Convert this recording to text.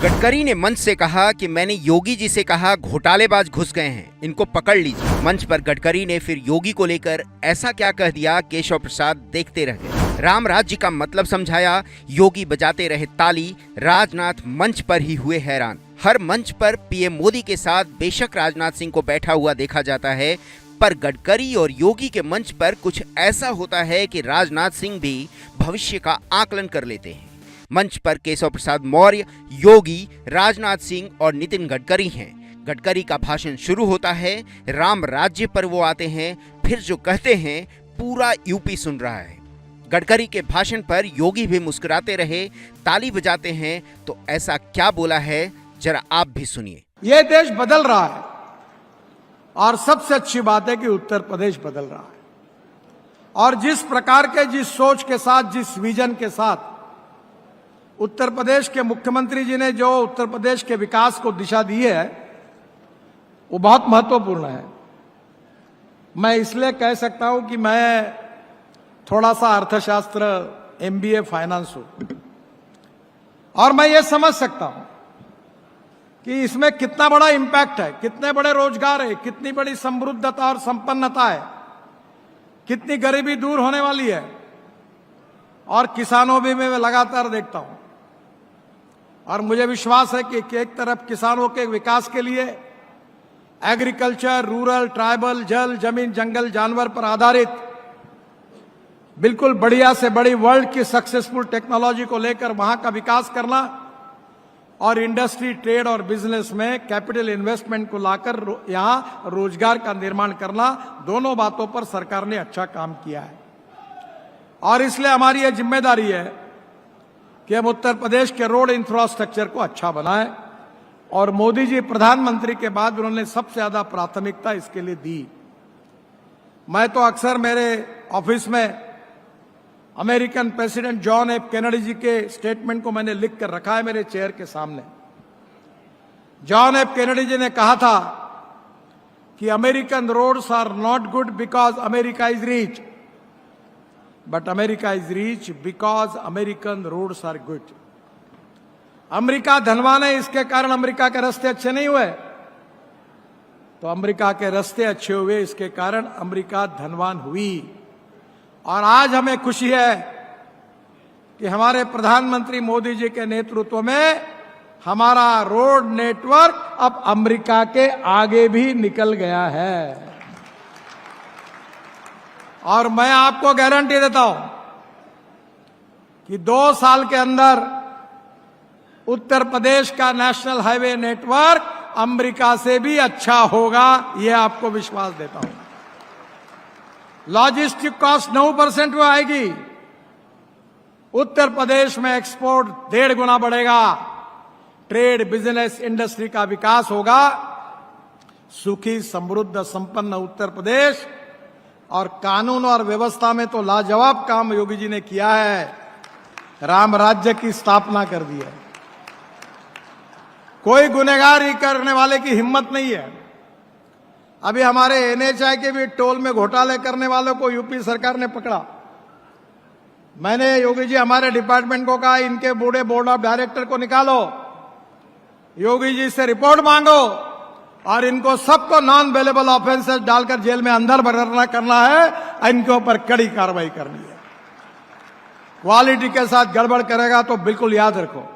गडकरी ने मंच से कहा कि मैंने योगी जी से कहा घोटालेबाज घुस गए हैं, इनको पकड़ लीजिए। मंच पर गडकरी ने फिर योगी को लेकर ऐसा क्या कह दिया, केशव प्रसाद देखते रह गए। राम राज्य का मतलब समझाया, योगी बजाते रहे ताली, राजनाथ मंच पर ही हुए हैरान। हर मंच पर पीएम मोदी के साथ बेशक राजनाथ सिंह को बैठा हुआ देखा जाता है, पर गडकरी और योगी के मंच पर कुछ ऐसा होता है कि राजनाथ सिंह भी भविष्य का आकलन कर लेते हैं। मंच पर केशव प्रसाद मौर्य, योगी, राजनाथ सिंह और नितिन गडकरी हैं। गडकरी का भाषण शुरू होता है, राम राज्य पर वो आते हैं, फिर जो कहते हैं पूरा यूपी सुन रहा है। गडकरी के भाषण पर योगी भी मुस्कुराते रहे, ताली बजाते हैं, तो ऐसा क्या बोला है जरा आप भी सुनिए। ये देश बदल रहा है और सबसे अच्छी बात है कि उत्तर प्रदेश बदल रहा है। और जिस प्रकार के, जिस सोच के साथ, जिस विजन के साथ उत्तर प्रदेश के मुख्यमंत्री जी ने जो उत्तर प्रदेश के विकास को दिशा दी है, वो बहुत महत्वपूर्ण है। मैं इसलिए कह सकता हूं कि मैं थोड़ा सा अर्थशास्त्र, एमबीए फाइनेंस हूं, और मैं ये समझ सकता हूं कि इसमें कितना बड़ा इंपैक्ट है, कितने बड़े रोजगार है, कितनी बड़ी समृद्धता और संपन्नता है, कितनी गरीबी दूर होने वाली है। और किसानों भी मैं लगातार देखता हूं, और मुझे विश्वास है कि एक तरफ किसानों के विकास के लिए एग्रीकल्चर, रूरल, ट्राइबल, जल, जमीन, जंगल, जानवर पर आधारित बिल्कुल बढ़िया से बड़ी वर्ल्ड की सक्सेसफुल टेक्नोलॉजी को लेकर वहां का विकास करना, और इंडस्ट्री, ट्रेड और बिजनेस में कैपिटल इन्वेस्टमेंट को लाकर यहां रोजगार का निर्माण करना, दोनों बातों पर सरकार ने अच्छा काम किया है। और इसलिए हमारी यह जिम्मेदारी है कि हम उत्तर प्रदेश के रोड इंफ्रास्ट्रक्चर को अच्छा बनाएं, और मोदी जी प्रधानमंत्री के बाद उन्होंने सबसे ज्यादा प्राथमिकता इसके लिए दी। मैं तो अक्सर मेरे ऑफिस में American president John F Kennedy ji के स्टेटमेंट को मैंने लिख कर रखा है मेरे चेयर के सामने। जॉन एफ कैनेडी जी ने कहा था कि American roads are not good because America is rich, but America is rich because American roads are good. America धनवान है, इसके कारण अमेरिका के रास्ते अच्छे नहीं हुए, तो अमेरिका के रास्ते अच्छे हुए, इसके कारण अमेरिका धनवान हुई। और आज हमें खुशी है कि हमारे प्रधानमंत्री मोदी जी के नेतृत्व में हमारा रोड नेटवर्क अब अमेरिका के आगे भी निकल गया है। और मैं आपको गारंटी देता हूं कि 2 साल के अंदर उत्तर प्रदेश का नेशनल हाईवे नेटवर्क अमेरिका से भी अच्छा होगा, यह आपको विश्वास देता हूं। लॉजिस्टिक कॉस्ट 9% में आएगी। उत्तर प्रदेश में एक्सपोर्ट 1.5 गुना बढ़ेगा, ट्रेड, बिजनेस, इंडस्ट्री का विकास होगा। सुखी, समृद्ध, संपन्न उत्तर प्रदेश, और कानून और व्यवस्था में तो लाजवाब काम योगी जी ने किया है। राम राज्य की स्थापना कर दी है। कोई गुनहगारी करने वाले की हिम्मत नहीं है। अभी हमारे एनएचआई के भी टोल में घोटाले करने वालों को यूपी सरकार ने पकड़ा। मैंने योगी जी हमारे डिपार्टमेंट को कहा, इनके बूढ़े बोर्ड ऑफ डायरेक्टर को निकालो, योगी जी से रिपोर्ट मांगो, और इनको सबको नॉन बेलेबल ऑफेंसेस डालकर जेल में अंदर भरना करना है, इनके ऊपर कड़ी कार्रवाई करनी है। क्वालिटी के साथ गड़बड़ करेगा तो बिल्कुल याद रखो